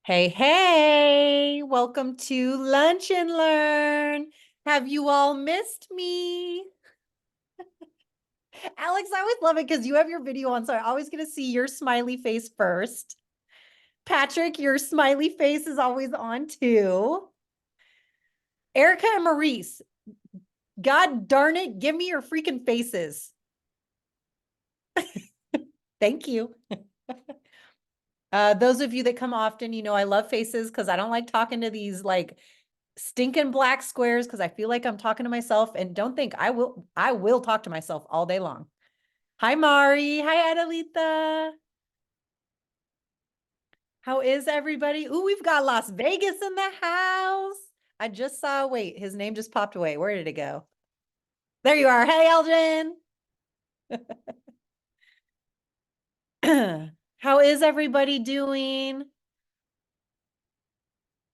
Hey, hey, welcome to Lunch and Learn. Have you all missed me? Alex, I always love it because you have your video on, so I always get to see your smiley face first. Patrick, your smiley face is always on too. Erica and Maurice, God darn it, give me your freaking faces. Thank you. Those of you that come often, you know I love faces because I don't like talking to these like stinking black squares because I feel like I'm talking to myself, and don't think I will talk to myself all day long. Hi, Mari. Hi, Adelita. How is everybody? Ooh, we've got Las Vegas in the house. I just saw, wait, his name just popped away. Where did it go? There you are. Hey, Elgin. How is everybody doing?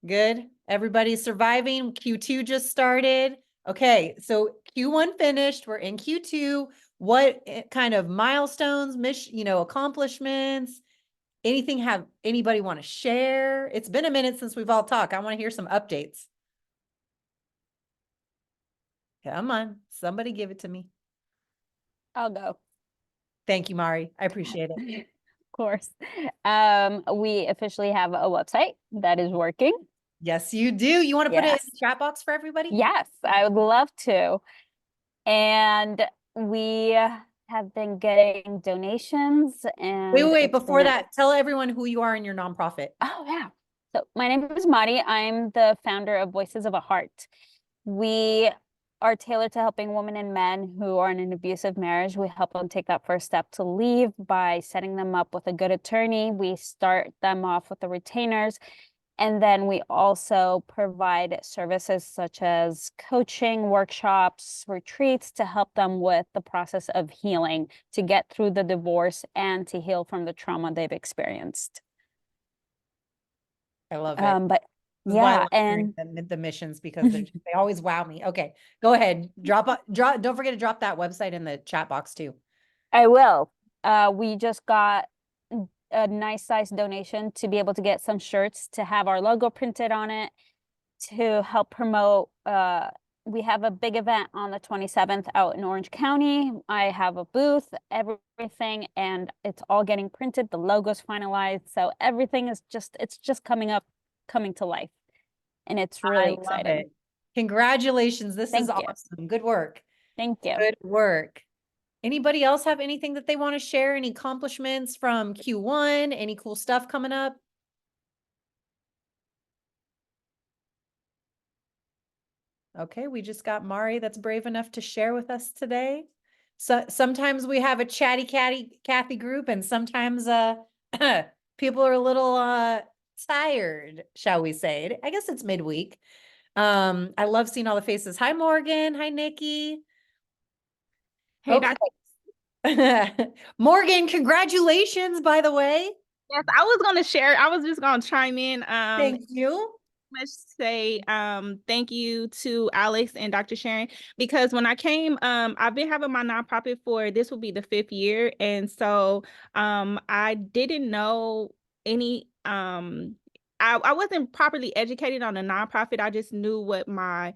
Good. Everybody's surviving. Q2 just started. Okay, so Q1 finished. We're in Q2. What kind of milestones, accomplishments, anything have anybody want to share? It's been a minute since we've all talked. I want to hear some updates. Come on, somebody give it to me. I'll go. Thank you, Mari. I appreciate it. Of course. We officially have a website that is working. Yes, you do. You want to put it in Yes. the chat box for everybody? Yes, I would love to. And we have been getting donations and Wait. it's Before been that, tell everyone who you are in your nonprofit. oh yeah. So my name is Mari. I'm the founder of Voices of a Heart. We are tailored to helping women and men who are in an abusive marriage. We help them take that first step to leave by setting them up with a good attorney. We start them off with the retainers. And then we also provide services such as coaching, workshops, retreats to help them with the process of healing, to get through the divorce and to heal from the trauma they've experienced. I love it. But This is why I yeah, love hearing and the missions because they always wow me. Okay, go ahead. Drop. Don't forget to drop that website in the chat box too. I will. We just got a nice size donation to be able to get some shirts to have our logo printed on it to help promote. We have a big event on the 27th out in Orange County. I have a booth, everything, and it's all getting printed. The logo's finalized, so everything is it's just coming to life, and it's I really love exciting. it. Congratulations. This is Thank you. awesome. Good work. Thank you. Good work. Anybody else have anything that they want to share? Any accomplishments from Q1? Any cool stuff coming up? Okay, we just got Mari that's brave enough to share with us today. So sometimes we have a chatty Kathy group, and sometimes people are a little tired, shall we say. I guess it's midweek. I love seeing all the faces. Hi, Morgan. Hi, Nikki. Hey, Okay. Morgan, congratulations, by the way. yes, I was gonna share. I was just gonna chime in. Thank you. Let's say thank you to Alex and Dr. Sharon, because when I came, I've been having my nonprofit for this will be the 5th year, and so I didn't know any I wasn't properly educated on the nonprofit. I just knew what my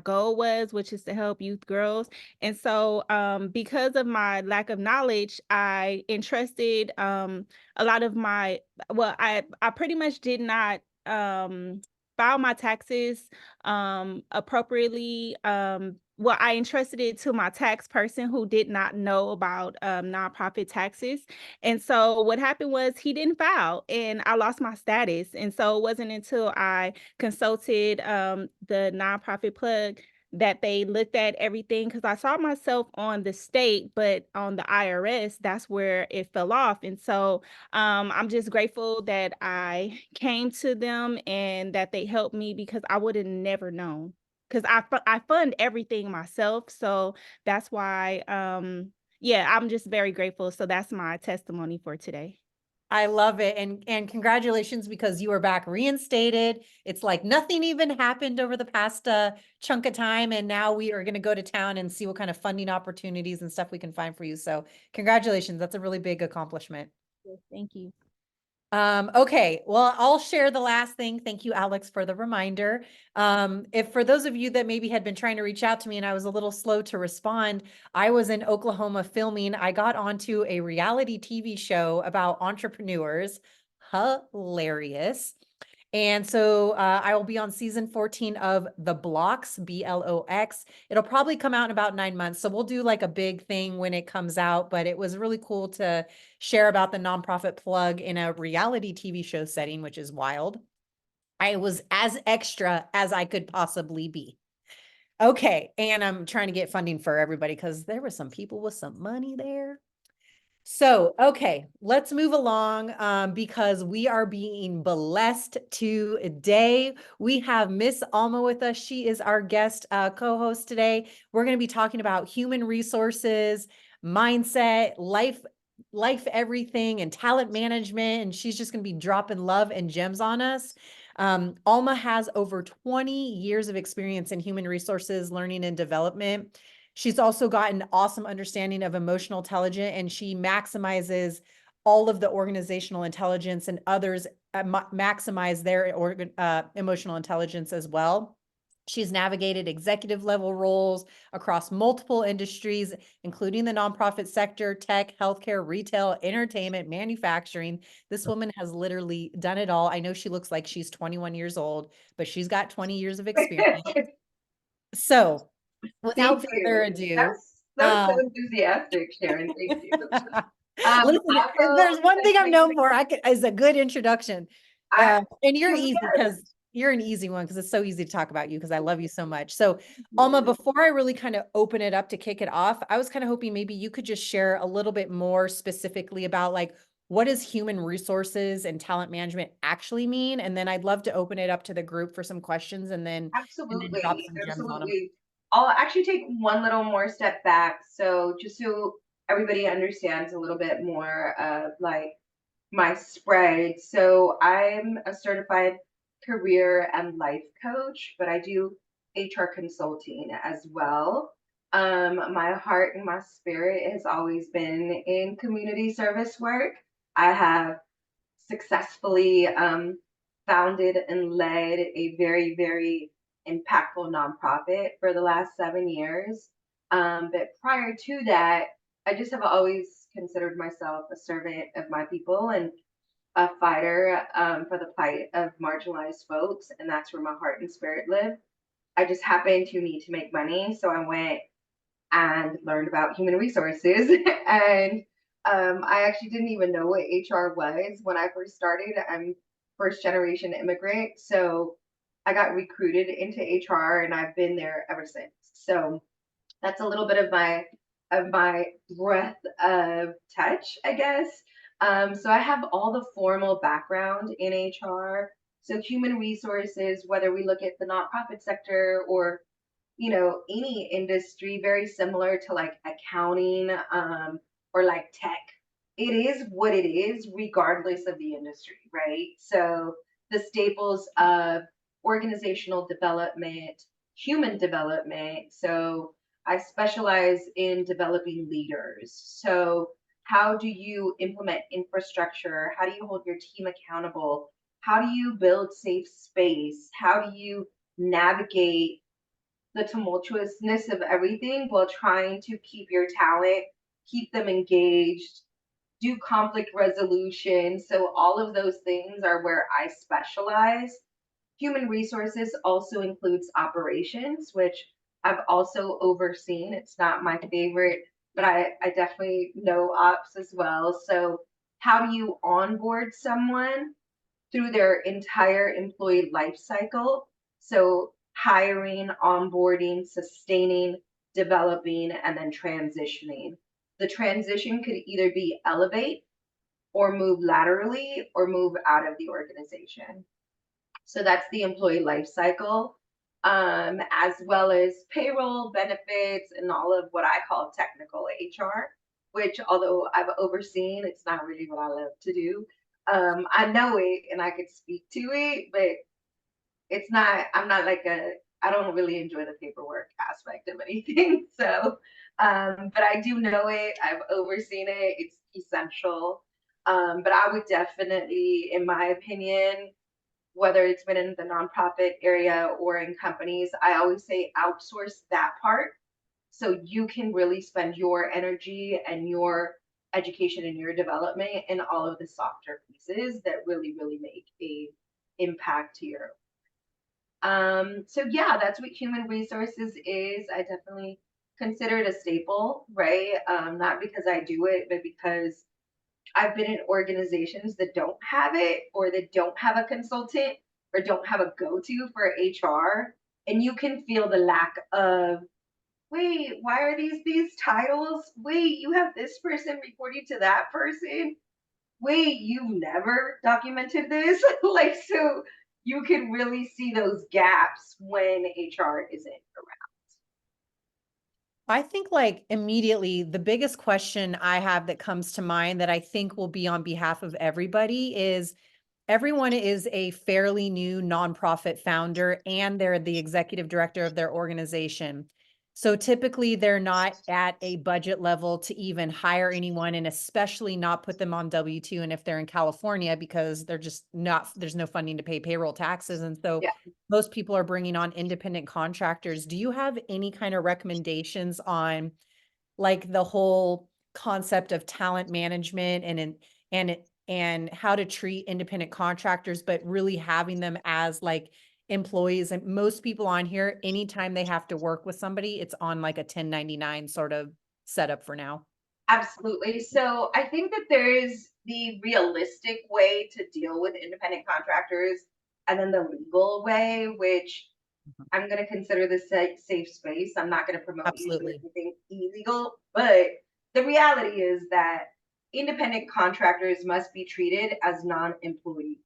goal was, which is to help youth girls. And so because of my lack of knowledge, I entrusted a lot of my well, I pretty much did not file my taxes appropriately. Well, I entrusted it to my tax person who did not know about nonprofit taxes. And so what happened was he didn't file and I lost my status. And so it wasn't until I consulted the nonprofit plug that they looked at everything, because I saw myself on the state, but on the IRS, that's where it fell off. And so I'm just grateful that I came to them and that they helped me, because I would have never known, because I fund everything myself. So that's why, yeah, I'm just very grateful. So that's my testimony for today. I love it. And congratulations because you are back reinstated. It's like nothing even happened over the past chunk of time. And now we are going to go to town and see what kind of funding opportunities and stuff we can find for you. So congratulations. That's a really big accomplishment. Yes, thank you. Okay, well, I'll share the last thing. Thank you, Alex, for the reminder. If for those of you that maybe had been trying to reach out to me and I was a little slow to respond, I was in Oklahoma filming. I got onto a reality TV show about entrepreneurs. Hilarious. And so I will be on season 14 of The Blocks, Blox. It'll probably come out in about 9 months. So we'll do like a big thing when it comes out, but it was really cool to share about the nonprofit plug in a reality TV show setting, which is wild. I was as extra as I could possibly be. Okay. And I'm trying to get funding for everybody because there were some people with some money there. So, okay, let's move along because we are being blessed today. We have Miss Alma with us. She is our guest co-host today. We're going to be talking about human resources, mindset, life everything, and talent management. And she's just going to be dropping love and gems on us. Alma has over 20 years of experience in human resources, learning and development. She's also got an awesome understanding of emotional intelligence, and she maximizes all of the organizational intelligence, and others maximize their emotional intelligence as well. She's navigated executive level roles across multiple industries, including the nonprofit sector, tech, healthcare, retail, entertainment, manufacturing. This woman has literally done it all. I know she looks like she's 21 years old, but she's got 20 years of experience. So without Thank further you. ado, That was so enthusiastic, Sharon. Thank you. listen, if there's one thing I'm known for, is a good introduction. I, And you're to be easy honest, because you're an easy one because it's so easy to talk about you because I love you so much. So, Alma, before I really kind of open it up to kick it off, I was kind of hoping maybe you could just share a little bit more specifically about like what does human resources and talent management actually mean? And then I'd love to open it up to the group for some questions and then drop absolutely, some gems on them. absolutely. I'll actually take one little more step back. So just so everybody understands a little bit more of like my spread. So I'm a certified career and life coach, but I do HR consulting as well. My heart and my spirit has always been in community service work. I have successfully founded and led a very, very impactful nonprofit for the last 7 years. But prior to that, I just have always considered myself a servant of my people and a fighter for the plight of marginalized folks. And that's where my heart and spirit live. I just happened to need to make money. So I went and learned about human resources. And I actually didn't even know what HR was when I first started. I'm first generation immigrant. So I got recruited into HR and I've been there ever since. So that's a little bit of my breadth of touch, I guess. So I have all the formal background in HR. So human resources, whether we look at the nonprofit sector or any industry, very similar to like accounting or like tech. It is what it is regardless of the industry, right? So the staples of organizational development, human development. So I specialize in developing leaders. So how do you implement infrastructure? How do you hold your team accountable? How do you build safe space? How do you navigate the tumultuousness of everything while trying to keep your talent, keep them engaged, do conflict resolution? So all of those things are where I specialize. Human resources also includes operations, which I've also overseen. It's not my favorite, but I definitely know ops as well. So how do you onboard someone through their entire employee life cycle? So hiring, onboarding, sustaining, developing, and then transitioning. The transition could either be elevate or move laterally or move out of the organization. So that's the employee life cycle, as well as payroll, benefits, and all of what I call technical HR, which although I've overseen, it's not really what I love to do. I know it and I could speak to it, but it's not, I'm not like I don't really enjoy the paperwork aspect of anything. So, but I do know it. I've overseen it. It's essential. But I would definitely, in my opinion, whether it's been in the nonprofit area or in companies, I always say outsource that part so you can really spend your energy and your education and your development in all of the softer pieces that really, really make a impact to your so yeah, that's what human resources is. I definitely consider it a staple, right? Not because I do it, but because I've been in organizations that don't have it or that don't have a consultant or don't have a go-to for HR. And you can feel the lack of, wait, why are these titles? Wait, you have this person reporting to that person. Wait, you've never documented this? Like, so you can really see those gaps when HR isn't around. I think like immediately the biggest question I have that comes to mind that I think will be on behalf of everybody is everyone is a fairly new nonprofit founder and they're the executive director of their organization. So typically they're not at a budget level to even hire anyone and especially not put them on W-2. And if they're in California, because they're just not, there's no funding to pay payroll taxes. And so Yeah. most people are bringing on independent contractors. Do you have any kind of recommendations on like the whole concept of talent management and how to treat independent contractors, but really having them as like employees? And most people on here, anytime they have to work with somebody, it's on like a 1099 sort of setup for now. Absolutely. So I think that there is the realistic way to deal with independent contractors and then the legal way, which Mhm. I'm going to consider this a safe space. I'm not going to promote you to do Absolutely. anything illegal, but the reality is that independent contractors must be treated as non-employees.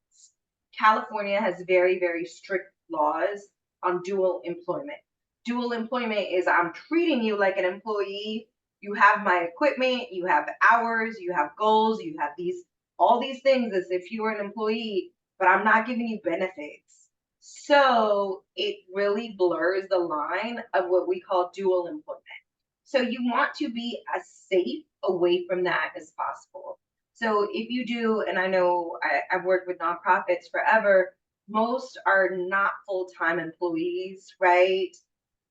California has very, very strict laws on dual employment. Dual employment is I'm treating you like an employee. You have my equipment, you have hours, you have goals, you have these all these things as if you were an employee, but I'm not giving you benefits. So it really blurs the line of what we call dual employment. So you want to be as safe away from that as possible. So if you do, and I know I've worked with nonprofits forever, most are not full-time employees, right?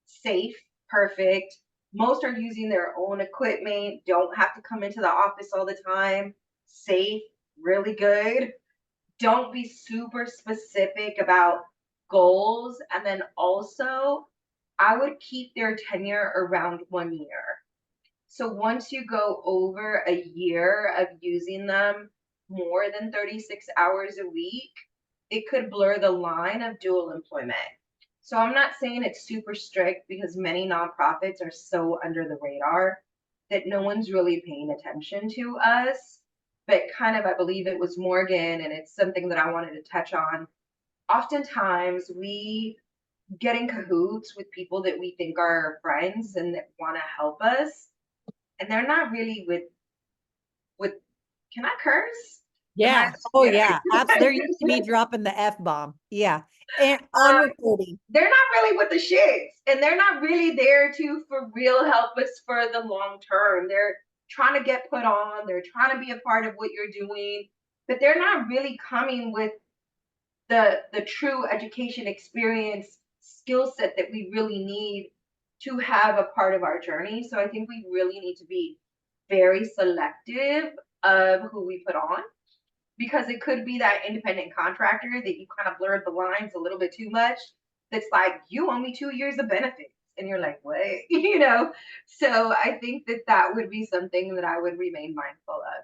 Safe, perfect. Most are using their own equipment, don't have to come into the office all the time. Safe, really good. Don't be super specific about goals. And then also, I would keep their tenure around 1 year. So once you go over a year of using them more than 36 hours a week, it could blur the line of dual employment. So I'm not saying it's super strict because many nonprofits are so under the radar that no one's really paying attention to us. But kind of, I believe it was Morgan, and it's something that I wanted to touch on. Oftentimes, we get in cahoots with people that we think are our friends and that want to help us, and they're not really with. Can I curse? Am I? Yeah. Oh Yeah. yeah. They're used to me dropping the F-bomb. Yeah. And on recording. They're not really with the shits, and they're not really there to for real help us for the long term. They're trying to get put on. They're trying to be a part of what you're doing, but they're not really coming with the true education experience skill set that we really need to have a part of our journey. So I think we really need to be very selective of who we put on because it could be that independent contractor that you kind of blurred the lines a little bit too much. That's like, you owe me 2 years of benefits. And you're like, what? So I think that that would be something that I would remain mindful of.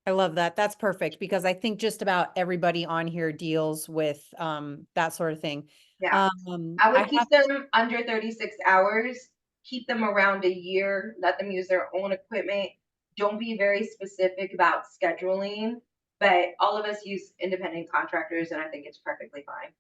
I love that. That's perfect because I think just about everybody on here deals with that sort of thing. Yeah. I I would keep have them under 36 hours, keep them around a year, let them use their own equipment. Don't be very specific about scheduling, but all of us use independent contractors, and I think it's perfectly fine.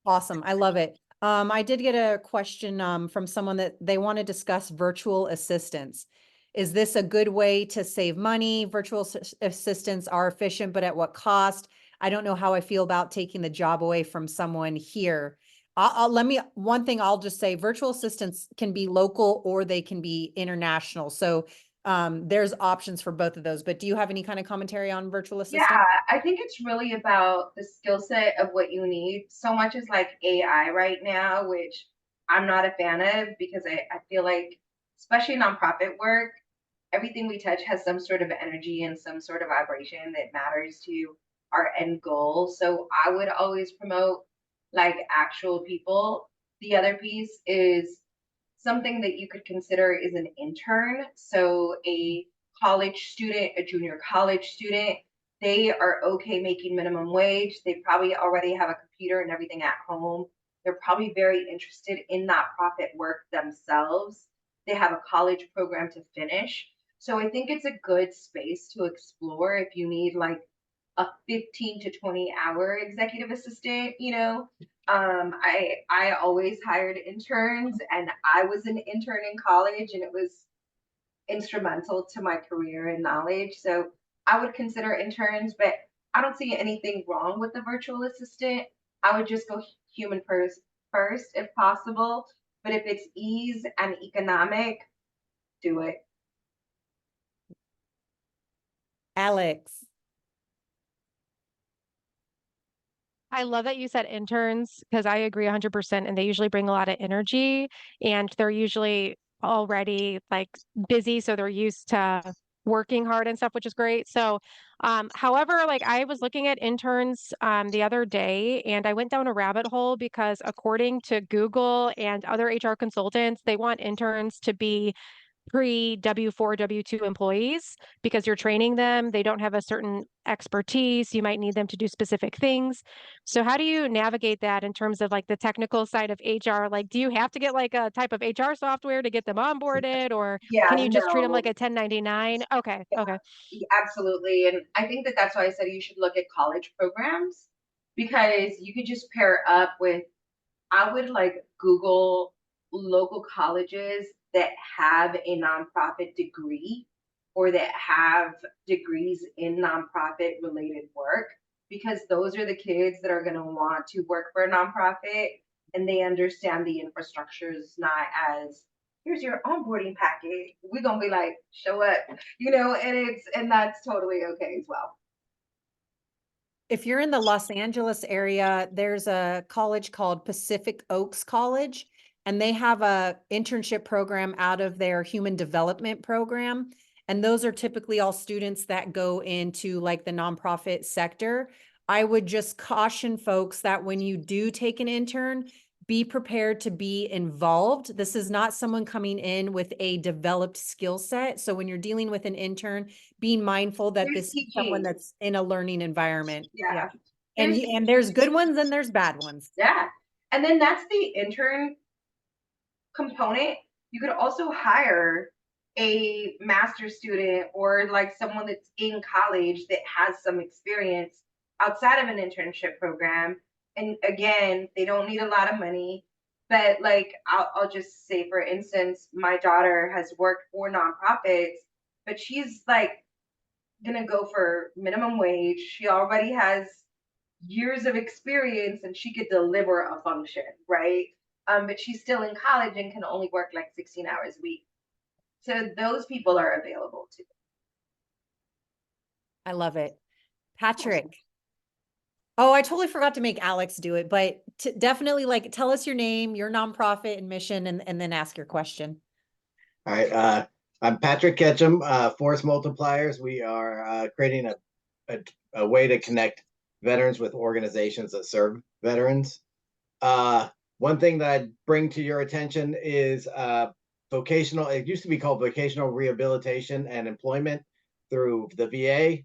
awesome. I love it. I did get a question from someone that they want to discuss virtual assistants. Is this a good way to save money? Virtual assistants are efficient, but at what cost? I don't know how I feel about taking the job away from someone here. One thing I'll just say, virtual assistants can be local or they can be international. So there's options for both of those. But do you have any kind of commentary on virtual assistant? Yeah, I think it's really about the skill set of what you need. So much is like AI right now, which I'm not a fan of because I feel like, especially nonprofit work, everything we touch has some sort of energy and some sort of vibration that matters to our end goal. So I would always promote like actual people. The other piece is something that you could consider is an intern. So a college student, a junior college student, they are okay making minimum wage. They probably already have a computer and everything at home. They're probably very interested in nonprofit work themselves. They have a college program to finish. So I think it's a good space to explore if you need like a 15 to 20-hour executive assistant, you know. I always hired interns and I was an intern in college and it was instrumental to my career and knowledge. So I would consider interns, but I don't see anything wrong with the virtual assistant. I would just go human first if possible. But if it's ease and economic, do it. Alex. I love that you said interns because I agree 100%. And they usually bring a lot of energy and they're usually already like busy. So they're used to working hard and stuff, which is great. So, however, like I was looking at interns the other day and I went down a rabbit hole because according to Google and other HR consultants, they want interns to be pre-W4, W2 employees because you're training them. They don't have a certain expertise. You might need them to do specific things. So how do you navigate that in terms of like the technical side of HR? Like, do you have to get like a type of HR software to get them onboarded, or can Yeah, you just treat them like no. a 1099? Okay, okay. Absolutely. And I think that that's why I said you should look at college programs because you could just pair up with, I would like Google local colleges that have a nonprofit degree or that have degrees in nonprofit related work because those are the kids that are going to want to work for a nonprofit and they understand the infrastructure is not as here's your onboarding packet. We're gonna be like, show up, you know, and that's totally okay as well. If you're in the Los Angeles area, there's a college called Pacific Oaks College, and they have a internship program out of their human development program. And those are typically all students that go into like the nonprofit sector. I would just caution folks that when you do take an intern, be prepared to be involved. This is not someone coming in with a developed skill set. So when you're dealing with an intern, being mindful that There's this is someone teaching. that's in a learning environment. Yeah. Yeah. And There's and there's good ones and there's bad ones. yeah. And then that's the intern component. You could also hire a master student or like someone that's in college that has some experience outside of an internship program. And again, they don't need a lot of money. But like I'll just say, for instance, my daughter has worked for nonprofits, but she's like gonna go for minimum wage. She already has years of experience and she could deliver a function, right? But she's still in college and can only work like 16 hours a week. So those people are available too. I love it. Patrick. Oh, I totally forgot to make Alex do it, but definitely like tell us your name, your nonprofit and mission, and then ask your question. All right. I'm Patrick Ketchum, Force Multipliers. We are creating a way to connect veterans with organizations that serve veterans. One thing that I'd bring to your attention is vocational, it used to be called vocational rehabilitation and employment through the VA.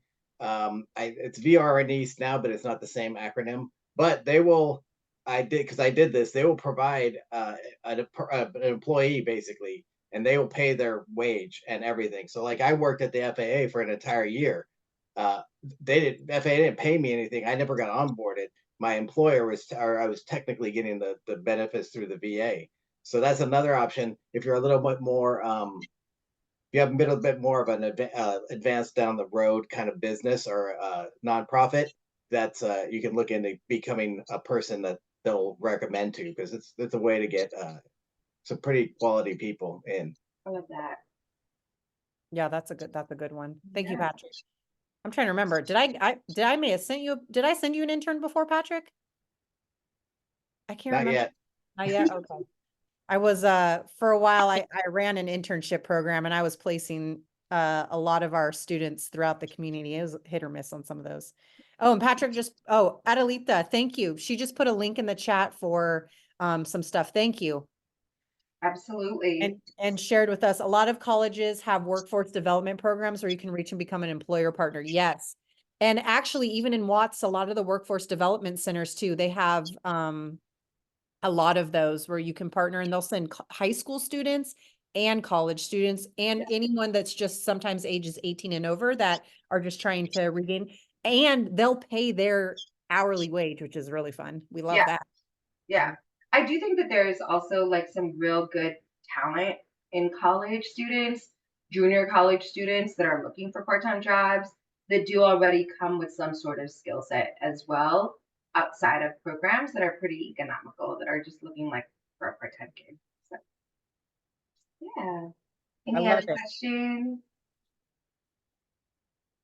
It's VRNEs now, but it's not the same acronym. But they will, because I did this, they will provide an employee basically, and they will pay their wage and everything. So like I worked at the FAA for an entire year. FAA didn't pay me anything. I never got onboarded. My employer was, or I was technically getting the benefits through the VA. So that's another option. If you're a little bit more, you have a little bit more of an advanced down the road kind of business or nonprofit, that's you can look into becoming a person that they'll recommend to, because it's a way to get some pretty quality people in. I love that. Yeah, that's a good one. Thank you, Yeah. Patrick. I'm trying to remember. Did I may have sent you, did I send you an intern before, Patrick? I can't Not remember. yet. Not yet. Okay. I was, for a while, I ran an internship program and I was placing, a lot of our students throughout the community. It was hit or miss on some of those. Oh, and Patrick Adelita, thank you. She just put a link in the chat for, some stuff. Thank you. Absolutely. And shared with us, a lot of colleges have workforce development programs where you can reach and become an employer partner. Yes. And actually, even in Watts, a lot of the workforce development centers too, they have, a lot of those where you can partner and they'll send high school students and college students and anyone that's just sometimes ages 18 and over that are just trying to regain, and they'll pay their hourly wage, which is really fun. We love Yeah. that. Yeah. I do think that there's also like some real good talent in college students, junior college students that are looking for part-time jobs that do already come with some sort of skill set as well outside of programs that are pretty economical that are just looking like for a part-time gig. So yeah. I Any love other it. questions?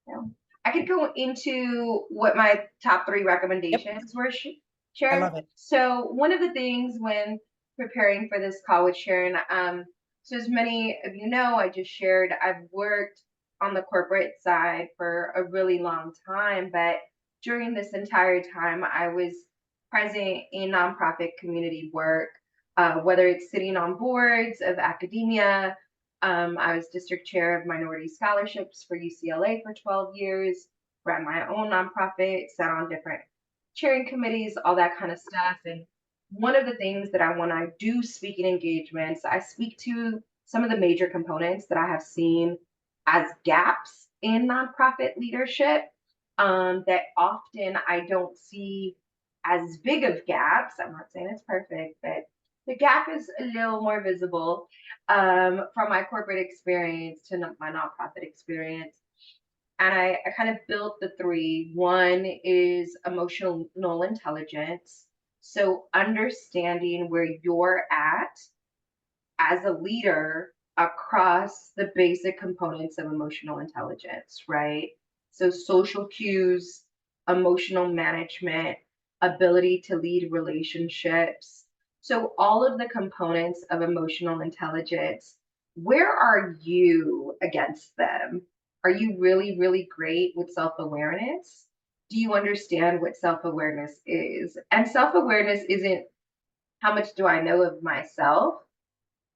No. I could go into what my top three recommendations were, I Sharon. love it. So one of the things when preparing for this call with Sharon, so as many of you know, I just shared I've worked on the corporate side for a really long time, but during this entire time, I was present in nonprofit community work, whether it's sitting on boards of academia. I was district chair of minority scholarships for UCLA for 12 years, ran my own nonprofit, sat on different chairing committees, all that kind of stuff. And one of the things that when I do speaking engagements, I speak to some of the major components that I have seen as gaps in nonprofit leadership, that often I don't see as big of gaps. I'm not saying it's perfect, but the gap is a little more visible, from my corporate experience to my nonprofit experience. And I kind of built the three. One is emotional intelligence. So understanding where you're at as a leader across the basic components of emotional intelligence, right? So social cues, emotional management, ability to lead relationships. So all of the components of emotional intelligence, where are you against them? Are you really, really great with self-awareness? Do you understand what self-awareness is? And self-awareness isn't how much do I know of myself,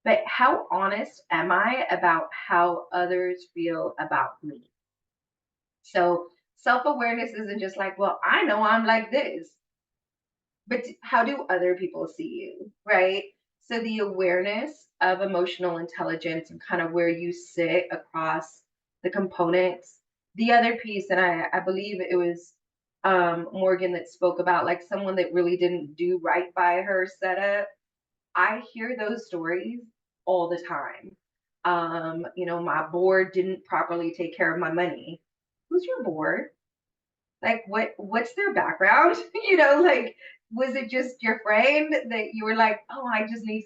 but how honest am I about how others feel about me? So self awareness isn't just like, well, I know I'm like this, but how do other people see you? Right. So the awareness of emotional intelligence and kind of where you sit across the components. The other piece, and I believe it was Morgan that spoke about like someone that really didn't do right by her setup. I hear those stories all the time. My board didn't properly take care of my money. Who's your board? Like what's their background? Like was it just your friend that you were like, oh, I just need,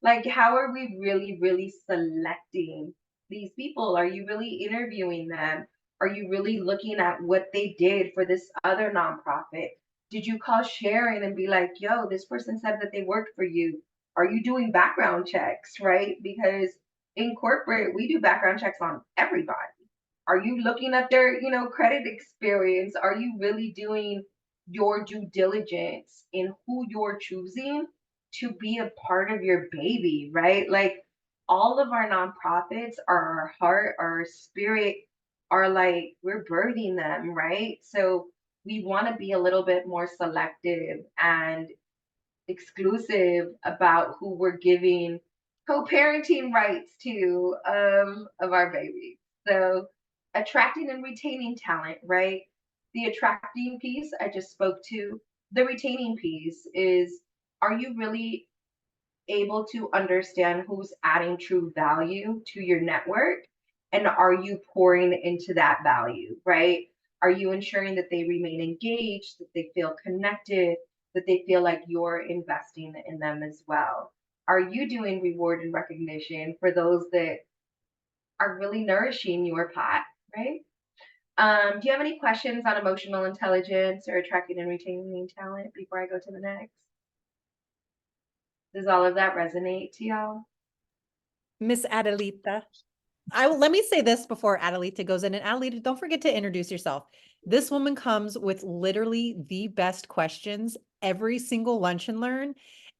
like, how are we really, really selecting these people? Are you really interviewing them? Are you really looking at what they did for this other nonprofit? Did you call Sharon and be like, yo, this person said that they worked for you? Are you doing background checks, right? Because in corporate, we do background checks on everybody. Are you looking at their, credit experience? Are you really doing your due diligence in who you're choosing to be a part of your baby, right? Like all of our nonprofits are our heart, our spirit, are like we're birthing them, right? So we want to be a little bit more selective and exclusive about who we're giving co-parenting rights to, of our babies. So attracting and retaining talent, right? The attracting piece I just spoke to. The retaining piece is, are you really able to understand who's adding true value to your network? And are you pouring into that value, right? Are you ensuring that they remain engaged, that they feel connected, that they feel like you're investing in them as well? Are you doing reward and recognition for those that are really nourishing your pot, right? Do you have any questions on emotional intelligence or attracting and retaining talent before I go to the next? Does all of that resonate to y'all? Miss Adelita. Let me say this before Adelita goes in. And Adelita, don't forget to introduce yourself. This woman comes with literally the best questions every single lunch and learn.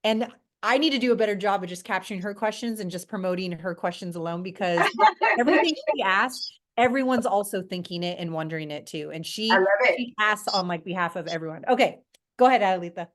And I need to do a better job of just capturing her questions and just promoting her questions alone, because everything she asks, everyone's also thinking it and wondering it too. And I love it. she asks on like behalf of everyone. Okay, go ahead, Adelita.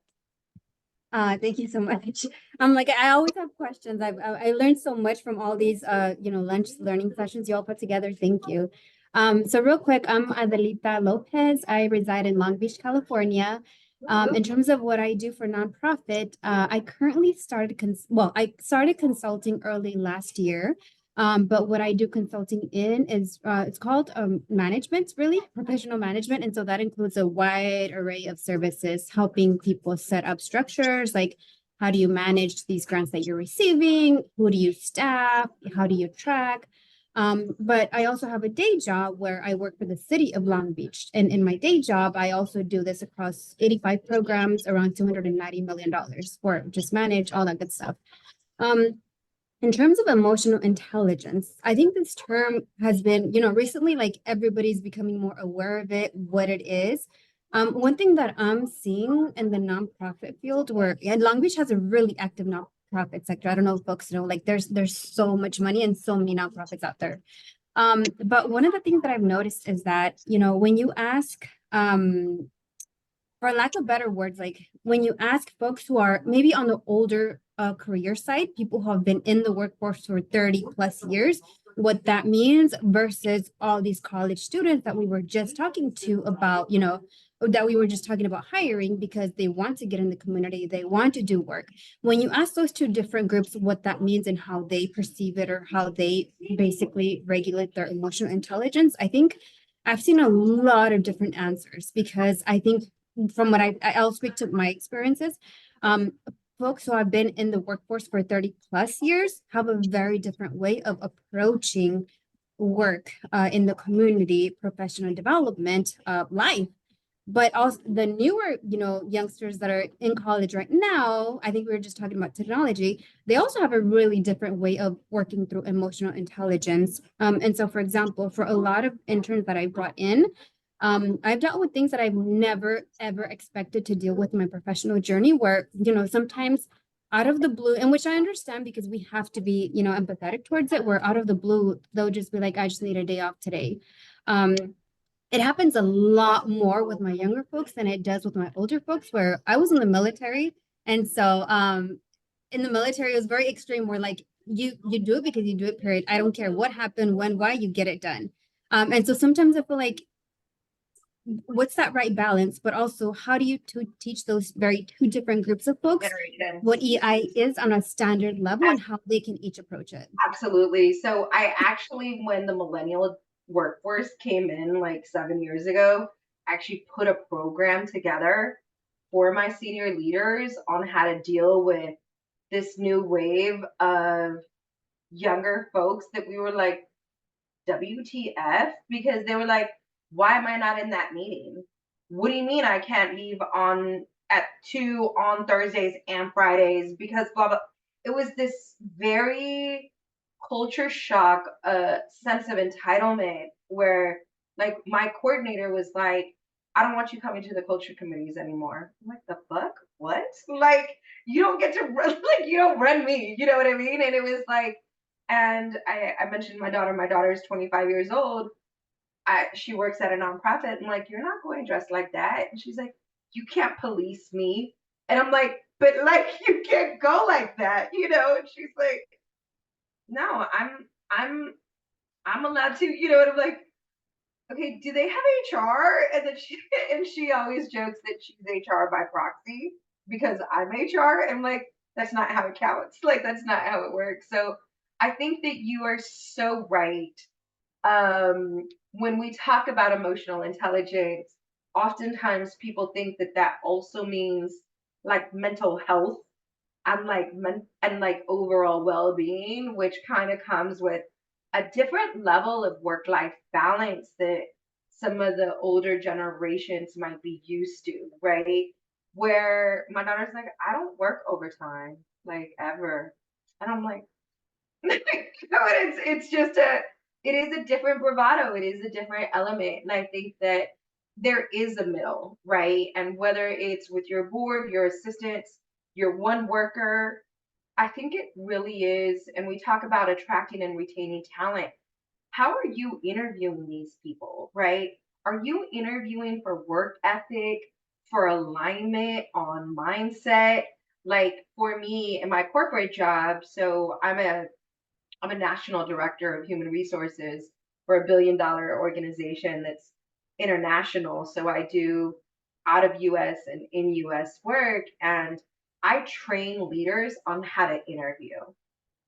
Thank you so much. Like I always have questions. I learned so much from all these lunch learning sessions you all put together. Thank you. So real quick, I'm Adelita Lopez. I reside in Long Beach, California. In terms of what I do for nonprofit, I currently I started consulting early last year. But what I do consulting in is it's called management, really professional management. And so that includes a wide array of services, helping people set up structures like how do you manage these grants that you're receiving? Who do you staff? How do you track? But I also have a day job where I work for the city of Long Beach. And in my day job, I also do this across 85 programs, around $290 million for just manage all that good stuff. In terms of emotional intelligence, I think this term has been, recently, like everybody's becoming more aware of it, what it is. One thing that I'm seeing in the nonprofit field, and Long Beach has a really active nonprofit sector. I don't know if folks know, like there's so much money and so many nonprofits out there. But one of the things that I've noticed is that, when you ask, for lack of better words, like when you ask folks who are maybe on the older career side, people who have been in the workforce for 30 plus years, what that means versus all these college students that we were just talking to about, that we were just talking about hiring because they want to get in the community, they want to do work. When you ask those two different groups what that means and how they perceive it or how they basically regulate their emotional intelligence, I think I've seen a lot of different answers, because I think from what I'll speak to my experiences, folks who have been in the workforce for 30 plus years have a very different way of approaching work in the community, professional development, life. But also the newer, youngsters that are in college right now, I think we were just talking about technology, they also have a really different way of working through emotional intelligence. And so, for example, for a lot of interns that I brought in, I've dealt with things that I've never, ever expected to deal with in my professional journey, where, sometimes out of the blue, and which I understand because we have to be, empathetic towards it, where out of the blue, they'll just be like, I just need a day off today. It happens a lot more with my younger folks than it does with my older folks, where I was in the military. And so in the military, it was very extreme, where like you do it because you do it, period. I don't care what happened, when, why, you get it done. And so sometimes I feel like, what's that right balance, but also how do you teach those very two different groups of folks what EI is on a standard level and how they can each approach it? Absolutely. So I actually, when the millennial workforce came in like 7 years ago, actually put a program together for my senior leaders on how to deal with this new wave of younger folks that we were like, WTF? Because they were like, why am I not in that meeting? What do you mean I can't leave on at 2 on Thursdays and Fridays? Because blah blah. It was this very culture shock, sense of entitlement where like my coordinator was like, I don't want you coming to the culture committees anymore. I'm like, the fuck? What? Like, you don't get to run, like, you don't run me. You know what I mean? And it was like, and I mentioned my daughter. My daughter is 25 years old. She works at a nonprofit. I'm like, you're not going dressed like that. And she's like, you can't police me. And I'm like, but like, you can't go like that, And she's like, no, I'm allowed to, And I'm like, okay, do they have HR? And then she always jokes that she's HR by proxy because I'm HR. And I'm like, that's not how it counts. Like, that's not how it works. So I think that you are so right. When we talk about emotional intelligence, oftentimes people think that that also means like mental health and like overall well-being, which kind of comes with a different level of work-life balance that some of the older generations might be used to, right? Where my daughter's like, I don't work overtime, like ever. And I'm like, no, it's just it is a different bravado. It is a different element. And I think that there is a middle, right? And whether it's with your board, your assistants, your one worker, I think it really is. And we talk about attracting and retaining talent. How are you interviewing these people, right? Are you interviewing for work ethic, for alignment on mindset? Like for me in my corporate job, so I'm a national director of human resources for a $1 billion organization that's international. So I do out of US and in US work, and I train leaders on how to interview.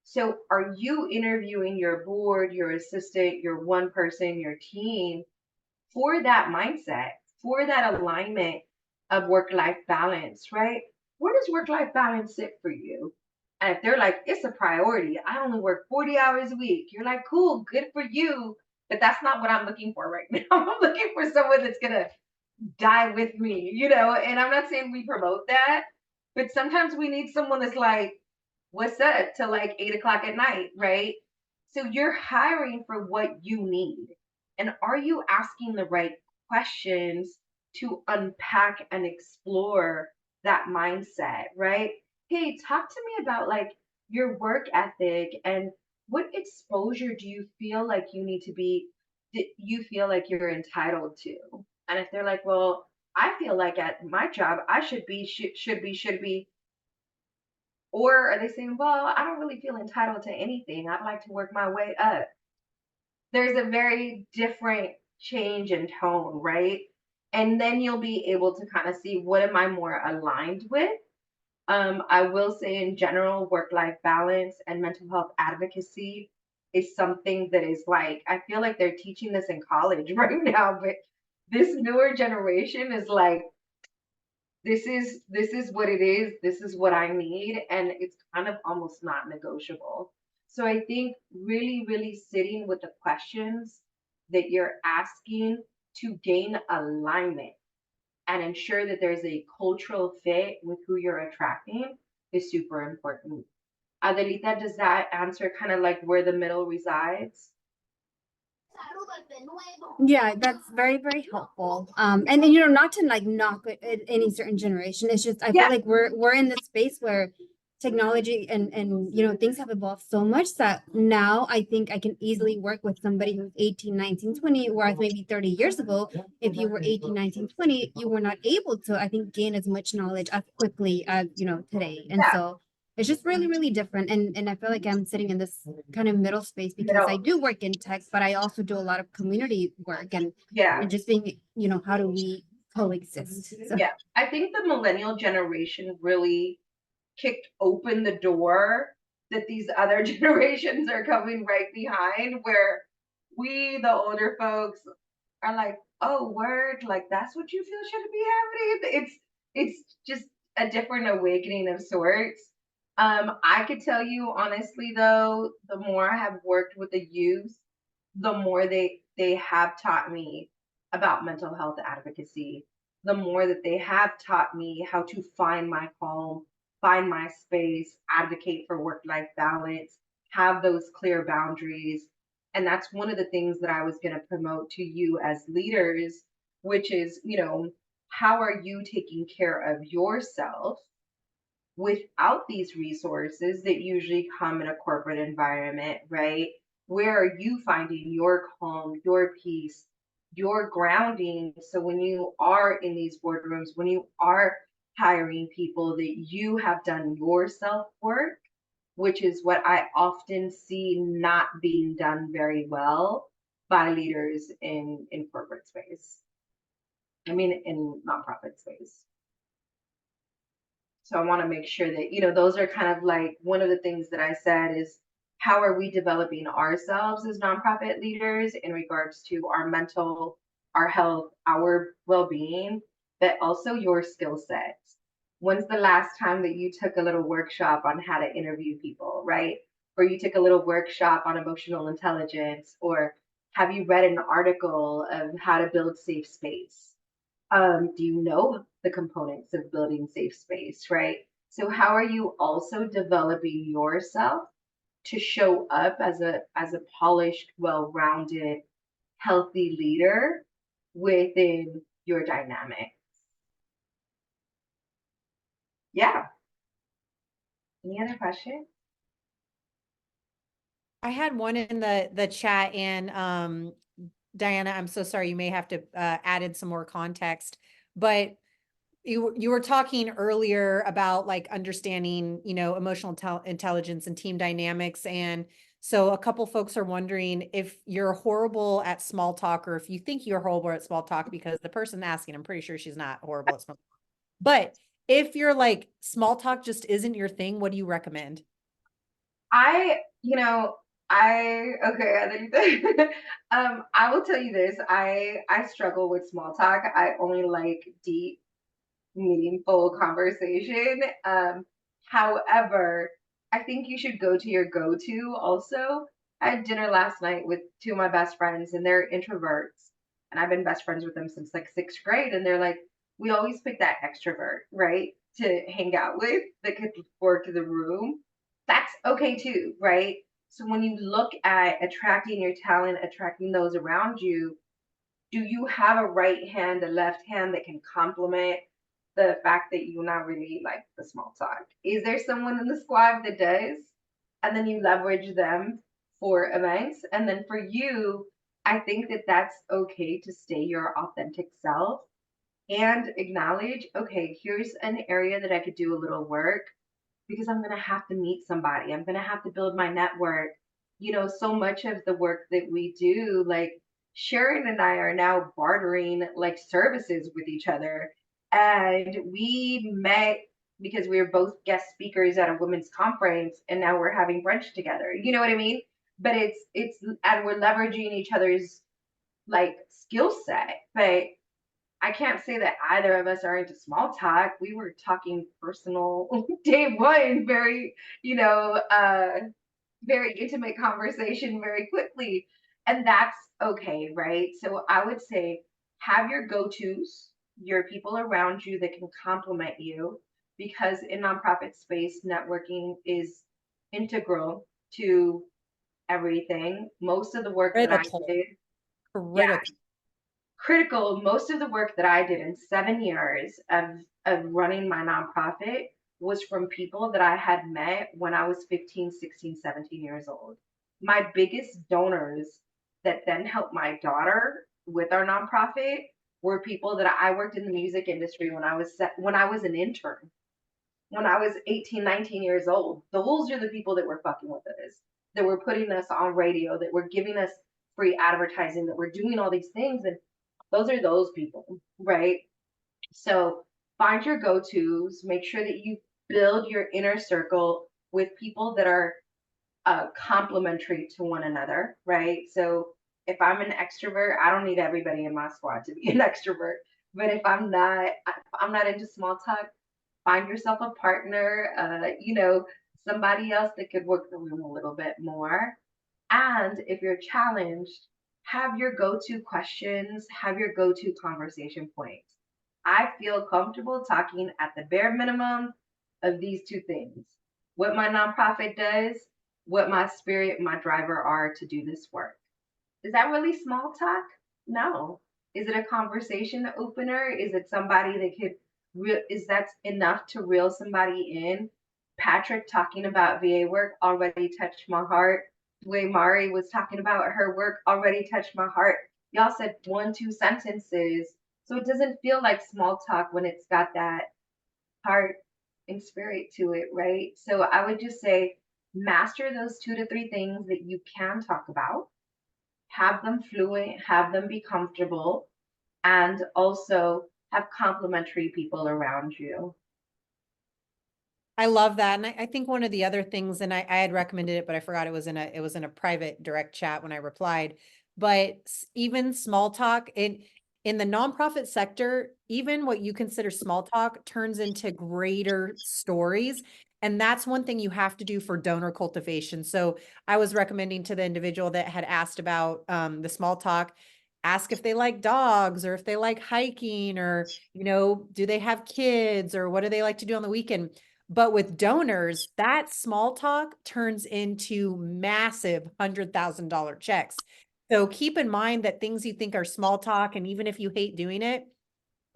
So are you interviewing your board, your assistant, your one person, your team for that mindset, for that alignment of work-life balance, right? Where does work-life balance sit for you? And if they're like, it's a priority, I only work 40 hours a week, you're like, cool, good for you. But that's not what I'm looking for right now. I'm looking for someone that's gonna die with me, and I'm not saying we promote that, but sometimes we need someone that's like, what's up till like 8 o'clock at night, right? So you're hiring for what you need. And are you asking the right questions to unpack and explore that mindset, right? Hey, talk to me about like your work ethic and what exposure do you feel like you need to be, that you feel like you're entitled to? And if they're like, well, I feel like at my job, I should be, or are they saying, well, I don't really feel entitled to anything. I'd like to work my way up. There's a very different change in tone, right? And then you'll be able to kind of see what am I more aligned with. I will say in general, work-life balance and mental health advocacy is something that is like, I feel like they're teaching this in college right now, but this newer generation is like, this is what it is, this is what I need, and it's kind of almost not negotiable. So I think really sitting with the questions that you're asking to gain alignment and ensure that there's a cultural fit with who you're attracting is super important. Adelita, does that answer kind of like where the middle resides? Yeah, that's very, very helpful. And then, not to like knock any certain generation. It's just I Yeah. feel like we're in this space where technology and things have evolved so much that now I think I can easily work with somebody who's 18, 19, 20, whereas maybe 30 years ago, if you were 18, 19, 20, you were not able to, I think, gain as much knowledge as quickly as today. And Yeah. so it's just really, really different. And I feel like I'm sitting in this kind of middle space because I Middle. do work in tech, but I also do a lot of community work and Yeah. just being, how do we coexist? So, Yeah. I think the millennial generation really kicked open the door that these other generations are coming right behind, where we, the older folks, are like, oh, word, like that's what you feel should be happening. It's just a different awakening of sorts. I could tell you honestly though, the more I have worked with the youth, the more they have taught me about mental health advocacy, the more that they have taught me how to find my home, find my space, advocate for work-life balance, have those clear boundaries. And that's one of the things that I was going to promote to you as leaders, which is, how are you taking care of yourself without these resources that usually come in a corporate environment, right? Where are you finding your calm, your peace, your grounding? So when you are in these boardrooms, when you are hiring people, that you have done your self work, which is what I often see not being done very well by leaders in corporate space. I mean, in nonprofit space. So I want to make sure that, those are kind of like one of the things that I said is how are we developing ourselves as nonprofit leaders in regards to our mental, our health, our well-being, but also your skill sets. When's the last time that you took a little workshop on how to interview people, right? or you took a little workshop on emotional intelligence, or have you read an article of how to build safe space? Do you know the components of building safe space, right? So how are you also developing yourself to show up as a polished, well-rounded, healthy leader within your dynamic? Yeah. Any other questions? I had one in the chat, and Diana, I'm so sorry, you may have to add in some more context, but you were talking earlier about like understanding, emotional intelligence and team dynamics. And so a couple folks are wondering if you're horrible at small talk, or if you think you're horrible at small talk, because the person asking, I'm pretty sure she's not horrible at small talk. But if you're like, small talk just isn't your thing, what do you recommend? I, you know, okay, I think I will tell you this. I struggle with small talk. I only like deep, meaningful conversation. However, I think you should go to your go-to also. I had dinner last night with two of my best friends, and they're introverts. And I've been best friends with them since like sixth grade. And they're like, we always pick that extrovert, right? To hang out with that could work the room. That's okay too, right? So when you look at attracting your talent, attracting those around you, do you have a right hand, a left hand that can complement the fact that you're not really like the small talk? Is there someone in the squad that does? And then you leverage them for events. And then for you, I think that that's okay to stay your authentic self and acknowledge, okay, here's an area that I could do a little work because I'm going to have to meet somebody. I'm going to have to build my network. So much of the work that we do, like Sharon and I are now bartering like services with each other. And we met because we were both guest speakers at a women's conference, and now we're having brunch together. You know what I mean? But and we're leveraging each other's like skill set. But I can't say that either of us are into small talk. We were talking personal day one, very, very intimate conversation very quickly. And that's okay, right? So I would say have your go-tos, your people around you that can complement you, because in nonprofit space, networking is integral to everything. Most of the work that I Critical, did, yeah, critical. critical. Most of the work that I did in 7 years of running my nonprofit was from people that I had met when I was 15, 16, 17 years old. My biggest donors that then helped my daughter with our nonprofit were people that I worked in the music industry when I was an intern, when I was 18, 19 years old. Those are the people that were fucking with us, that were putting us on radio, that were giving us free advertising, that were doing all these things. And those are those people, right? So find your go-tos, make sure that you build your inner circle with people that are complementary to one another, right? So if I'm an extrovert, I don't need everybody in my squad to be an extrovert. But if I'm not into small talk, find yourself a partner, somebody else that could work the room a little bit more. And if you're challenged, have your go-to questions, have your go-to conversation points. I feel comfortable talking at the bare minimum of these two things: what my nonprofit does, what my spirit, my driver are to do this work. Is that really small talk? No. Is it a conversation opener? Is it somebody that could is that enough to reel somebody in? Patrick talking about VA work already touched my heart. The way Mari was talking about her work already touched my heart. Y'all said 1, 2 sentences. So it doesn't feel like small talk when it's got that heart and spirit to it, right? So I would just say master those 2 to 3 things that you can talk about, have them fluent, have them be comfortable, and also have complementary people around you. I love that. And I think one of the other things, and I had recommended it, but I forgot it was in a private direct chat when I replied, but even small talk in the nonprofit sector, even what you consider small talk turns into greater stories. And that's one thing you have to do for donor cultivation. So I was recommending to the individual that had asked about the small talk, ask if they like dogs or if they like hiking or, do they have kids or what do they like to do on the weekend? But with donors, that small talk turns into massive $100,000 checks. So keep in mind that things you think are small talk, and even if you hate doing it,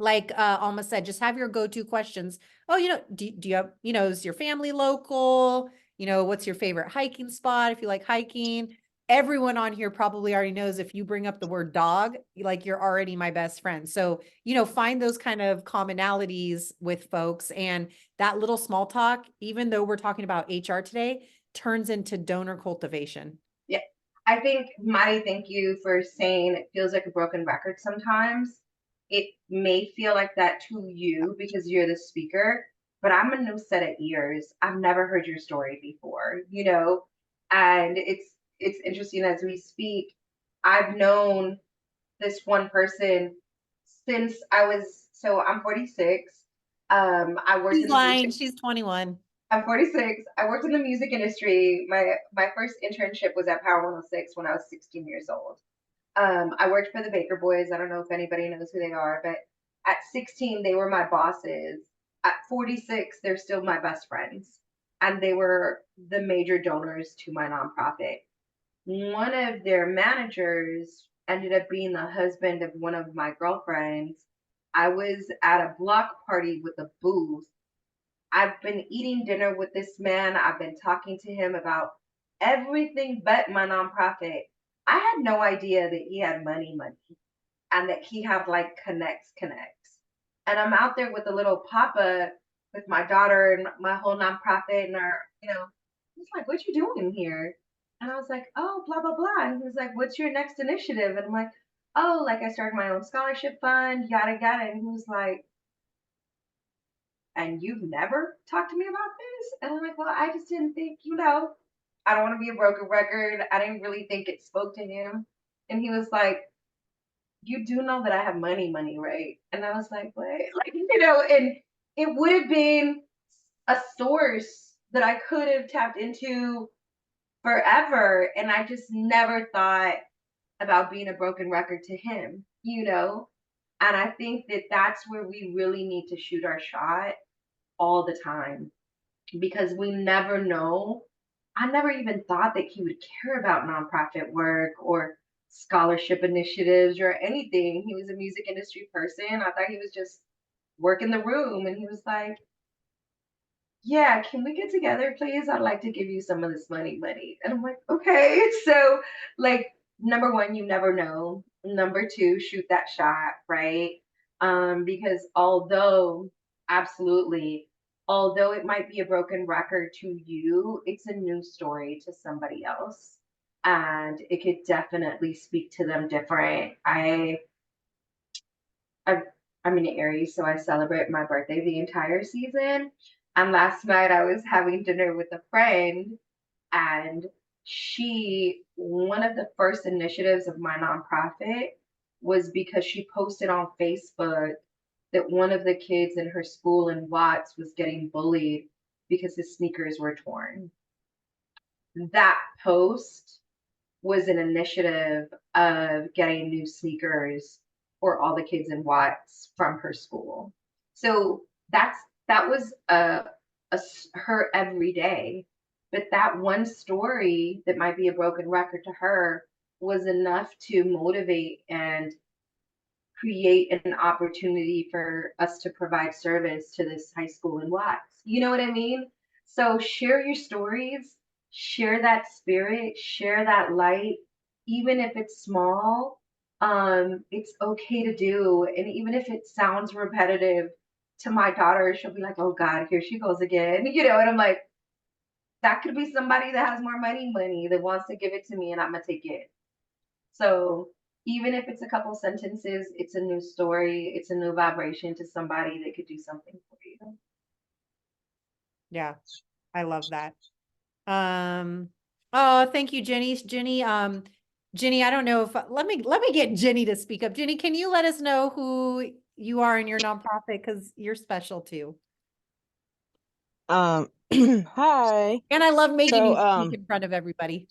like Alma said, just have your go-to questions. Oh, do you have, is your family local? What's your favorite hiking spot if you like hiking? Everyone on here probably already knows if you bring up the word dog, like you're already my best friend. So, find those kind of commonalities with folks, and that little small talk, even though we're talking about HR today, turns into donor cultivation. Yeah. I think, Mari, thank you for saying it feels like a broken record sometimes. It may feel like that to you because you're the speaker, but I'm a new set of ears. I've never heard your story before, and it's interesting as we speak. I've known this one person since I'm 46. I worked She's in the lying. music. She's 21. I'm 46. I worked in the music industry. My first internship was at Power 106 when I was 16 years old. I worked for the Baker Boys. I don't know if anybody knows who they are, but at 16, they were my bosses. At 46, they're still my best friends. And they were the major donors to my nonprofit. One of their managers ended up being the husband of one of my girlfriends. I was at a block party with a booth. I've been eating dinner with this man. I've been talking to him about everything but my nonprofit. I had no idea that he had money, and that he had like connects. And I'm out there with a little papa with my daughter and my whole nonprofit, and he's like, "What you doing here?" And I was like, "Oh, blah blah blah." And he was like, "What's your next initiative?" And I'm like, "Oh, like I started my own scholarship fund, yada yada." And he was like, "And you've never talked to me about this?" And I'm like, "Well, I just didn't think, I don't want to be a broken record. I didn't really think it spoke to him." And he was like, "You do know that I have money, right?" And I was like, "What?" Like, and it would have been a source that I could have tapped into forever. And I just never thought about being a broken record to him, And I think that that's where we really need to shoot our shot all the time, because we never know. I never even thought that he would care about nonprofit work or scholarship initiatives or anything. He was a music industry person. I thought he was just working the room. And he was like, "Yeah, can we get together, please? I'd like to give you some of this money. And I'm like, "Okay." So, like, number one, you never know. Number two, shoot that shot, right? Because although it might be a broken record to you, it's a new story to somebody else. And it could definitely speak to them different. I'm an Aries, so I celebrate my birthday the entire season. And last night I was having dinner with a friend, and one of the first initiatives of my nonprofit was because she posted on Facebook that one of the kids in her school in Watts was getting bullied because his sneakers were torn. That post was an initiative of getting new sneakers for all the kids in Watts from her school. So that was her every day. But that one story that might be a broken record to her was enough to motivate and create an opportunity for us to provide service to this high school in Watts. You know what I mean? So share your stories, share that spirit, share that light, even if it's small. It's okay to do. And even if it sounds repetitive to my daughter, she'll be like, "Oh God, here she goes again." And I'm like, that could be somebody that has more money that wants to give it to me, and I'm gonna take it. So even if it's a couple sentences, it's a new story, it's a new vibration to somebody that could do something for you. Yeah, I love that. Oh, thank you, Jenny. Jenny, I don't know if let me get Jenny to speak up. Jenny, can you let us know who you are in your nonprofit? Because you're special too. Hi. And I love making So, you speak in front of everybody.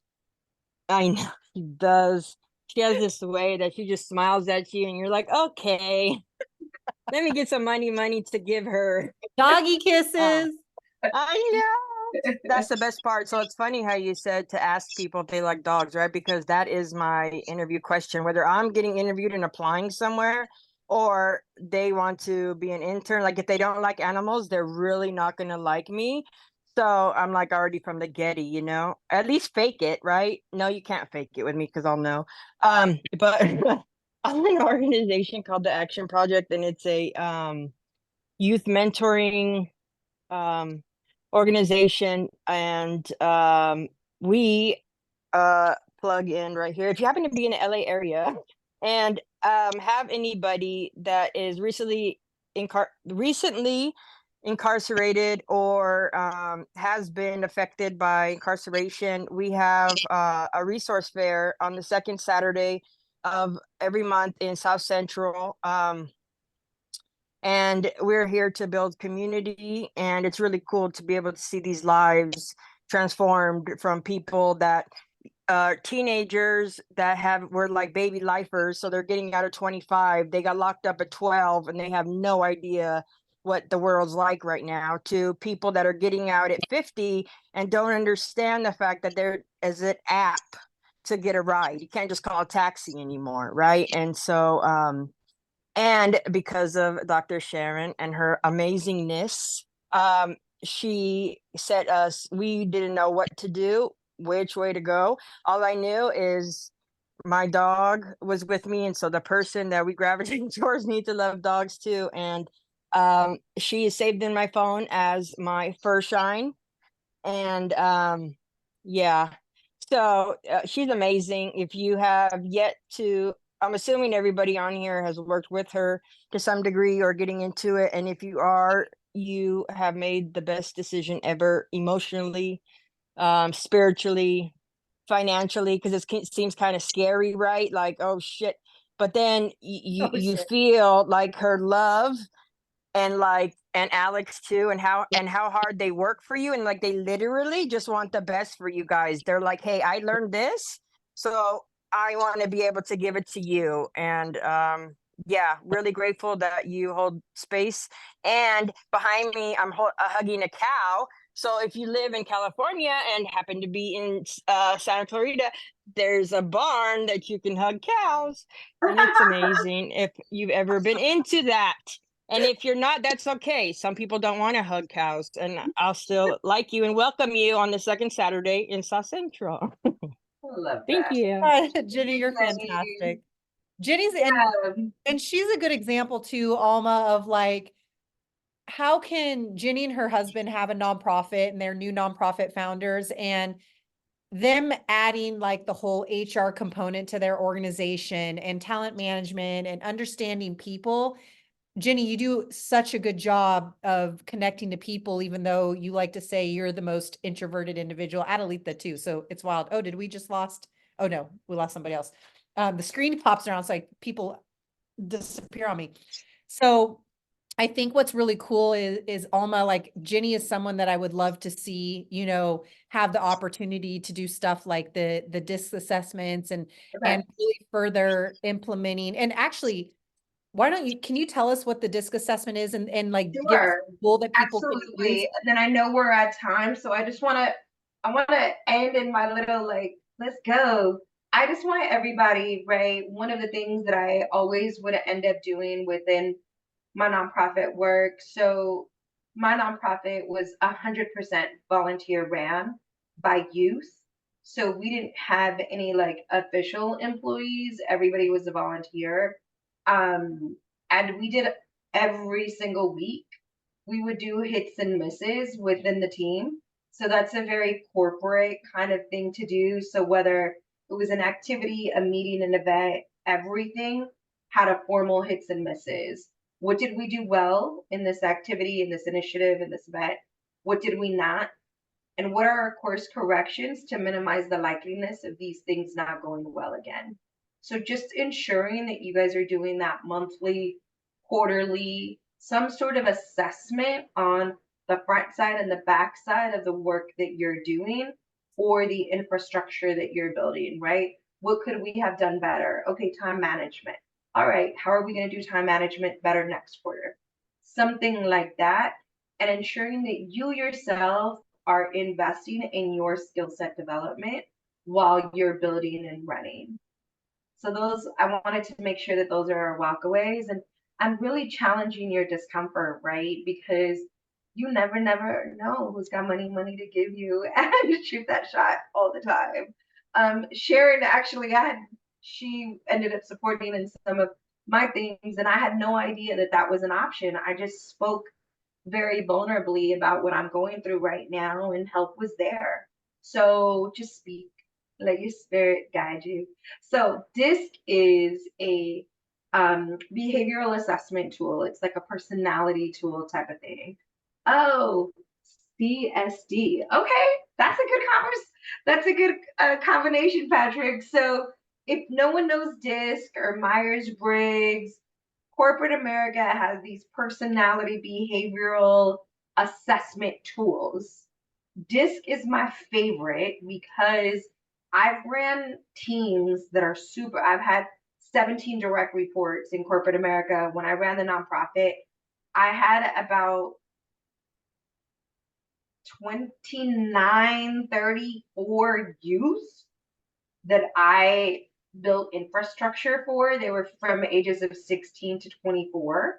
I know she does. She has this way that she just smiles at you and you're like, okay, let me get some money to give her. Doggy Uh, kisses. I know. That's the best part. So it's funny how you said to ask people if they like dogs, right? Because that is my interview question, whether I'm getting interviewed and applying somewhere or they want to be an intern. Like if they don't like animals, they're really not going to like me. So I'm like already from the getty, you know, at least fake it, right? No, you can't fake it with me because I'll know. But I'm an organization called the Action Project, and it's a youth mentoring um organization, and we plug in right here. If you happen to be in the LA area and have anybody that is recently incarcerated or has been affected by incarceration, we have a resource fair on the second Saturday of every month in South Central. And we're here to build community, and it's really cool to be able to see these lives transformed from people that teenagers that were like baby lifers, so they're getting out at 25, they got locked up at 12 and they have no idea what the world's like right now, to people that are getting out at 50 and don't understand the fact that there is an app to get a ride. You can't just call a taxi anymore, right? And so and because of Dr. Sharon and her amazingness, she said we didn't know what to do, which way to go. All I knew is my dog was with me, and so the person that we gravitate towards need to love dogs too. And she is saved in my phone as my fur shine. And yeah, so she's amazing. If you have yet to, I'm assuming everybody on here has worked with her to some degree or getting into it, and if you are, you have made the best decision ever, emotionally, spiritually, financially, because it seems kind of scary, right? Like, oh shit. But then Oh, you shit. feel like her love, and like, and Alex too, and how hard they work for you, and like they literally just want the best for you guys. They're like, hey, I learned this, so I want to be able to give it to you. And yeah, really grateful that you hold space. And behind me, I'm hugging a cow. So if you live in California and happen to be in Santa Clarita, there's a barn that you can hug cows, and it's amazing if you've ever been into that. And if you're not, that's okay. Some people don't want to hug cows, and I'll still like you and welcome you on the second Saturday in South Central. I love Thank that. you. Jenny, you're Jenny. fantastic. Jenny's Yeah. and she's a good example too, Alma, of like, how can Jenny and her husband have a nonprofit and they're new nonprofit founders, and them adding like the whole HR component to their organization and talent management and understanding people. Jenny, you do such a good job of connecting to people, even though you like to say you're the most introverted individual. Adelita too. So it's wild. Oh, did we just lost? Oh no, we lost somebody else. The screen pops around, so like people disappear on me. So I think what's really cool is Alma, like Jenny is someone that I would love to see, you know, have the opportunity to do stuff like the DISC assessments and Okay. really further implementing. And actually, why don't you, can you tell us what the DISC assessment is and like give us Sure. a tool that people can use? Absolutely. Then I know we're at time, so I wanna end in my little like, let's go. I just want everybody, right? One of the things that I always would end up doing within my nonprofit work. So my nonprofit was 100% volunteer ran by youth. So we didn't have any like official employees. Everybody was a volunteer. Um, and we did every single week. We would do hits and misses within the team. So that's a very corporate kind of thing to do. So whether it was an activity, a meeting, an event, everything had a formal hits and misses. What did we do well in this activity, in this initiative, in this event? What did we not? And what are our course corrections to minimize the likeliness of these things not going well again? So just ensuring that you guys are doing that monthly, quarterly, some sort of assessment on the front side and the back side of the work that you're doing or the infrastructure that you're building, right? What could we have done better? Okay, time management. All right, how are we going to do time management better next quarter? Something like that. And ensuring that you yourself are investing in your skill set development while you're building and running. So those, I wanted to make sure that those are our walkaways. And I'm really challenging your discomfort, right? Because you never know who's got money to give you and shoot that shot all the time. Sharon actually she ended up supporting in some of my things, and I had no idea that that was an option. I just spoke very vulnerably about what I'm going through right now, and help was there. So just speak, let your spirit guide you. So DISC is a behavioral assessment tool. It's like a personality tool type of thing. Oh, CSD. Okay, that's a good That's a good combination, Patrick. So if no one knows DISC or Myers-Briggs, corporate America has these personality behavioral assessment tools. DISC is my favorite because I've ran teams that are super, I've had 17 direct reports in corporate America. When I ran the nonprofit, I had about 29, 34 youth that I built infrastructure for. They were from ages of 16 to 24.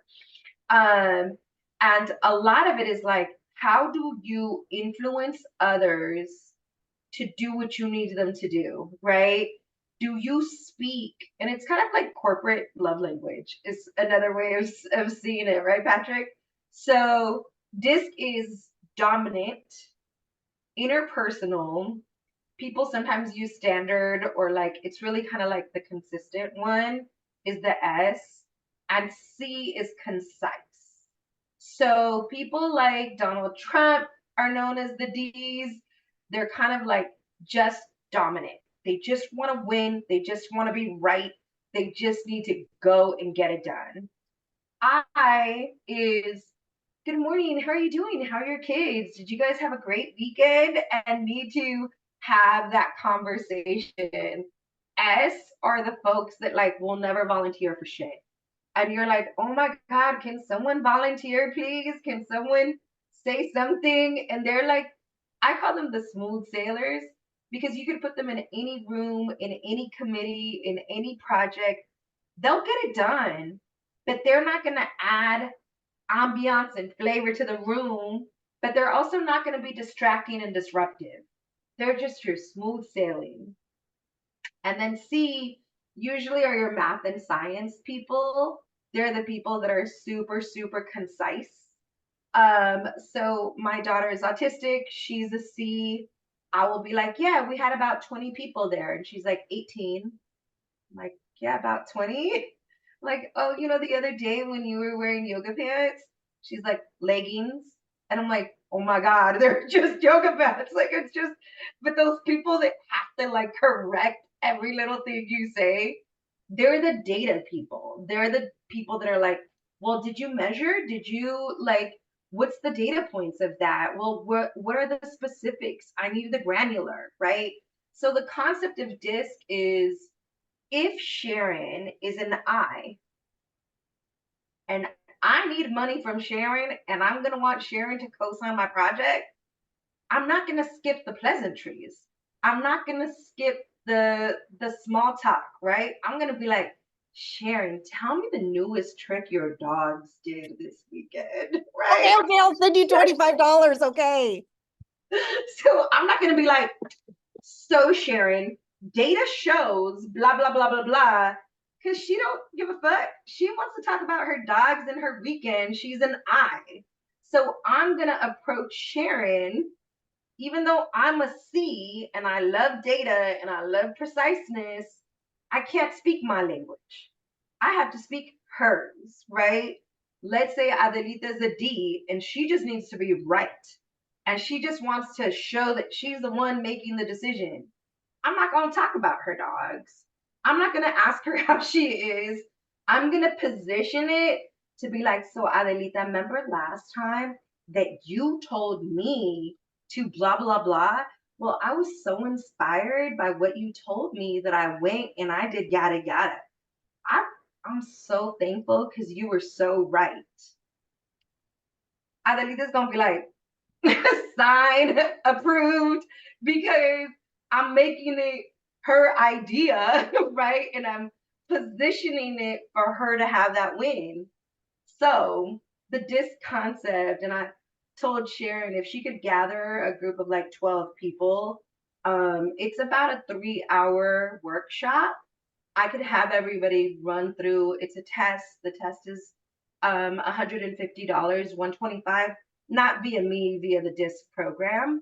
And a lot of it is like, how do you influence others to do what you need them to do, right? Do you speak? And it's kind of like corporate love language is another way of seeing it, right, Patrick? So DISC is dominant, interpersonal. People sometimes use standard, or like it's really kind of like the consistent one is the S, and C is concise. So people like Donald Trump are known as the D's. They're kind of like just dominant. They just want to win. They just want to be right. They just need to go and get it done. I is good morning. How are you doing? How are your kids? Did you guys have a great weekend? And need to have that conversation. S are the folks that like will never volunteer for shit. And you're like, oh my God, can someone volunteer, please? Can someone say something? And they're like, I call them the smooth sailors, because you can put them in any room, in any committee, in any project. They'll get it done, but they're not going to add ambiance and flavor to the room, but they're also not going to be distracting and disruptive. They're just your smooth sailing. And then C usually are your math and science people. They're the people that are super, super concise. So my daughter is autistic. She's a C. I will be like, yeah, we had about 20 people there. And she's like 18. I'm like, yeah, about 20. Like, oh, the other day when you were wearing yoga pants, she's like, leggings. And I'm like, oh my God, they're just yoga pants. Like, it's just, but those people that have to like correct every little thing you say, they're the data people. They're the people that are like, well, did you measure? Did you like, what's the data points of that? Well, what are the specifics? I need the granular, right? So the concept of DISC is, if Sharon is an I, and I need money from Sharon, and I'm going to want Sharon to co-sign my project, I'm not going to skip the pleasantries. I'm not going to skip the small talk, right? I'm going to be like, Sharon, tell me the newest trick your dogs did this weekend, right? Okay, I'll send you $25. Okay. So I'm not going to be like, so Sharon, data shows blah, blah, blah, blah, blah. Because she don't give a fuck. She wants to talk about her dogs and her weekend. She's an I. So I'm going to approach Sharon, even though I'm a C and I love data and I love preciseness, I can't speak my language. I have to speak hers, right? Let's say Adelita's a D and she just needs to be right. And she just wants to show that she's the one making the decision. I'm not going to talk about her dogs. I'm not going to ask her how she is. I'm going to position it to be like, so Adelita, remember last time that you told me to blah, blah, blah. Well, I was so inspired by what you told me that I went and I did yada, yada. I'm so thankful because you were so right. Adelita's going to be like, signed, approved, because I'm making it her idea, right? And I'm positioning it for her to have that win. So the disc concept, and I told Sharon if she could gather a group of like 12 people, it's about a 3-hour workshop. I could have everybody run through. It's a test. The test is $150, $125, not via me, via the disc program.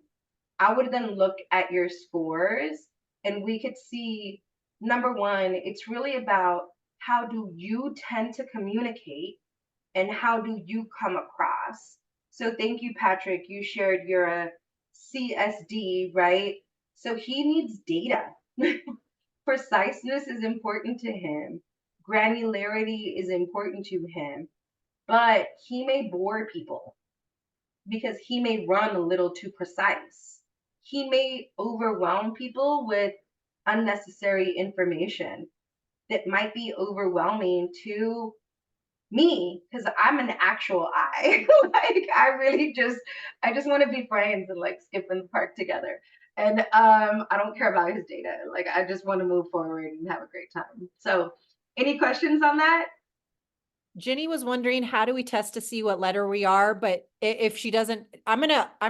I would then look at your scores and we could see, number one, it's really about how do you tend to communicate and how do you come across. So thank you, Patrick. You shared you're a CSD, right? So he needs data. Preciseness is important to him. Granularity is important to him, but he may bore people because he may run a little too precise. He may overwhelm people with unnecessary information that might be overwhelming to me because I'm an actual I. Like I just want to be friends and like skip in the park together. And I don't care about his data. Like I just want to move forward and have a great time. So any questions on that? Ginny was wondering, how do we test to see what letter we are? But if she doesn't, I'm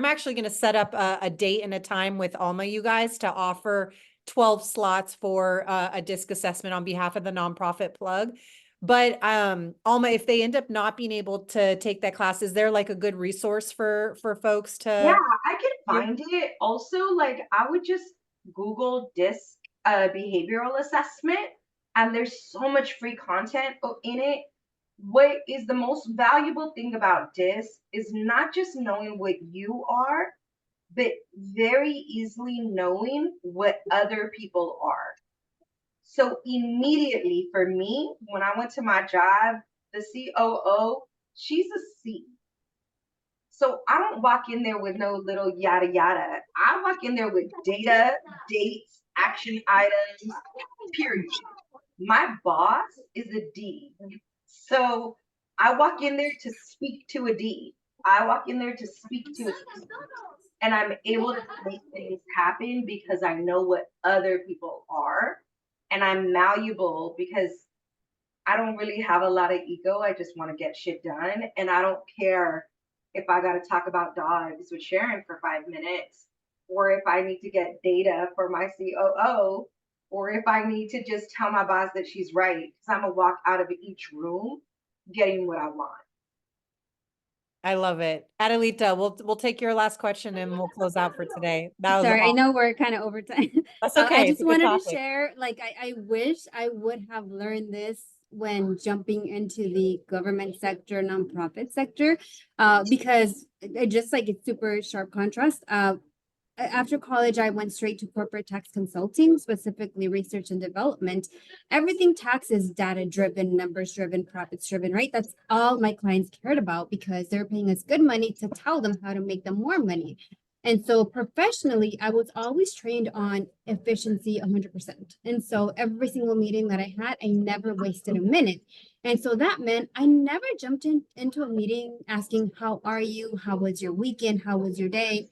actually gonna set up a date and a time with Alma, you guys, to offer 12 slots for a disc assessment on behalf of the nonprofit plug. But Alma, if they end up not being able to take that class, is there like a good resource for folks Yeah, to? I can find it. Also, like I would just Google disc behavioral assessment, and there's so much free content in it. What is the most valuable thing about disc is not just knowing what you are, but very easily knowing what other people are. So immediately for me, when I went to my job, the COO, she's a C. So I don't walk in there with no little yada yada. I walk in there with data, dates, action items, period. My boss is a D. So I walk in there to speak to a D. I walk in there to speak to a C. And I'm able to make things happen because I know what other people are. And I'm malleable because I don't really have a lot of ego. I just want to get shit done. And I don't care if I got to talk about dogs with Sharon for 5 minutes, or if I need to get data for my COO, or if I need to just tell my boss that she's right. Because I'm going to walk out of each room getting what I want. I love it. Adelita, we'll take your last question and we'll close out for today. That was Sorry, I awesome. know we're kind of over time. That's I okay. It's just a good wanted to topic. share, like, I wish I would have learned this when jumping into the government sector, nonprofit sector, because it just like it's super sharp contrast. After college, I went straight to corporate tax consulting, specifically research and development. Everything tax is data driven, numbers driven, profits driven, right? That's all my clients cared about because they're paying us good money to tell them how to make them more money. And so professionally, I was always trained on efficiency 100%. And so every single meeting that I had, I never wasted a minute. And so that meant I never jumped into a meeting asking, how are you? How was your weekend? How was your day?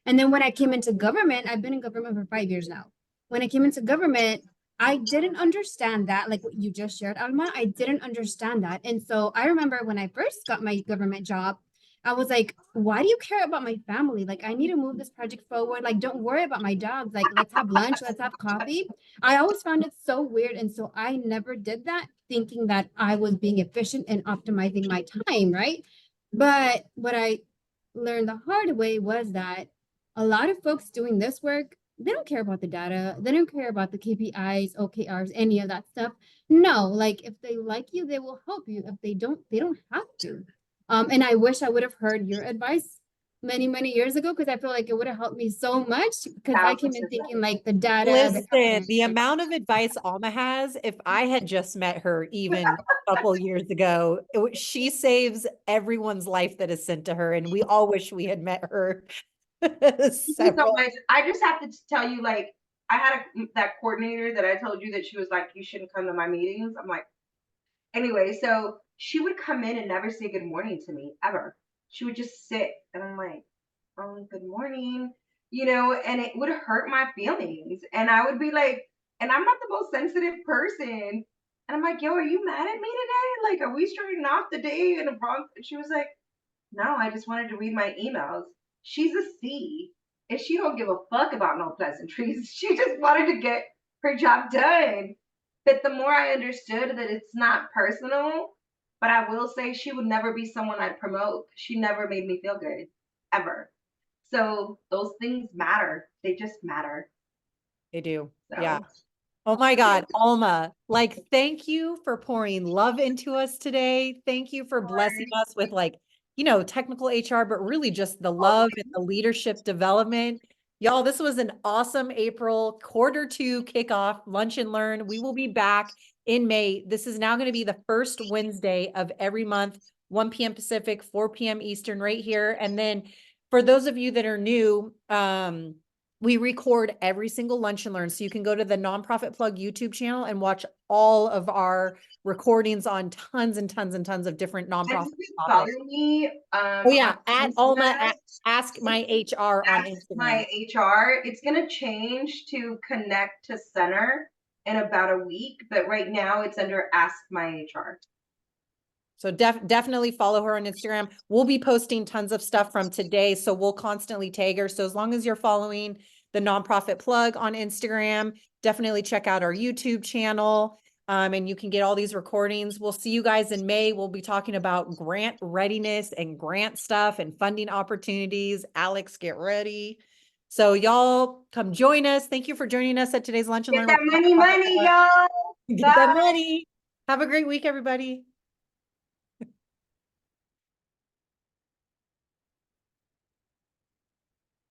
And then when I came into government, I've been in government for 5 years now. When I came into government, I didn't understand that, like what you just shared, Alma. I didn't understand that. And so I remember when I first got my government job, I was like, why do you care about my family? Like, I need to move this project forward. Like, don't worry about my dogs. Like, let's have lunch, let's have coffee. I always found it so weird. And so I never did that, thinking that I was being efficient and optimizing my time, right? But what I learned the hard way was that a lot of folks doing this work, they don't care about the data. They don't care about the KPIs, OKRs, any of that stuff. No, like if they like you, they will help you. If they don't have to. And I wish I would have heard your advice many, many years ago, because I feel like it would have helped me so much, because I came in 1000%. thinking like the data, Listen, the like, amount of advice Alma has, if I had just met her even a couple years ago, she saves everyone's life that is sent to her, and we all wish we had met her Thank you so several. much. I just have to tell you, like, I had that coordinator that I told you that she was like, you shouldn't come to my meetings. I'm like, anyway, so she would come in and never say good morning to me ever. She would just sit, and I'm like, oh, good morning, and it would hurt my feelings. And I would be like, and I'm not the most sensitive person. And I'm like, yo, are you mad at me today? Like, are we starting off the day in a wrong? And she was like, no, I just wanted to read my emails. She's a C, and she don't give a fuck about no pleasantries. She just wanted to get her job done. But the more I understood that it's not personal, but I will say she would never be someone I'd promote. She never made me feel good, ever. So those things matter. They just matter. They do. So Yeah. Oh my God, Alma, like, thank you for pouring love into us today. Thank you for blessing us with, like, technical HR, but really just the love and the leadership development. Y'all, this was an awesome April Q2 kickoff, lunch and learn. We will be back in May. This is now going to be the first Wednesday of every month, 1 p.m. Pacific, 4 p.m. Eastern, right here. And then for those of you that are new, we record every single lunch and learn. So you can go to the Nonprofit Plug YouTube channel and watch all of our recordings on tons and tons and tons of different and nonprofit you can topics. follow me. Oh yeah, On at Alma, Instagram. ask my HR on Ask Instagram. my HR. It's gonna change to connect to center in about a week, but right now it's under Ask My HR. So definitely follow her on Instagram. We'll be posting tons of stuff from today, so we'll constantly tag her. So as long as you're following the Nonprofit Plug on Instagram, definitely check out our YouTube channel. And you can get all these recordings. We'll see you guys in May. We'll be talking about grant readiness and grant stuff and funding opportunities. Alex, get ready. So y'all come join us. Thank you for joining us at today's Lunch and Get Learn that with money, Nonprofit Plug. y'all. Get Bye. that money. Have a great week, everybody.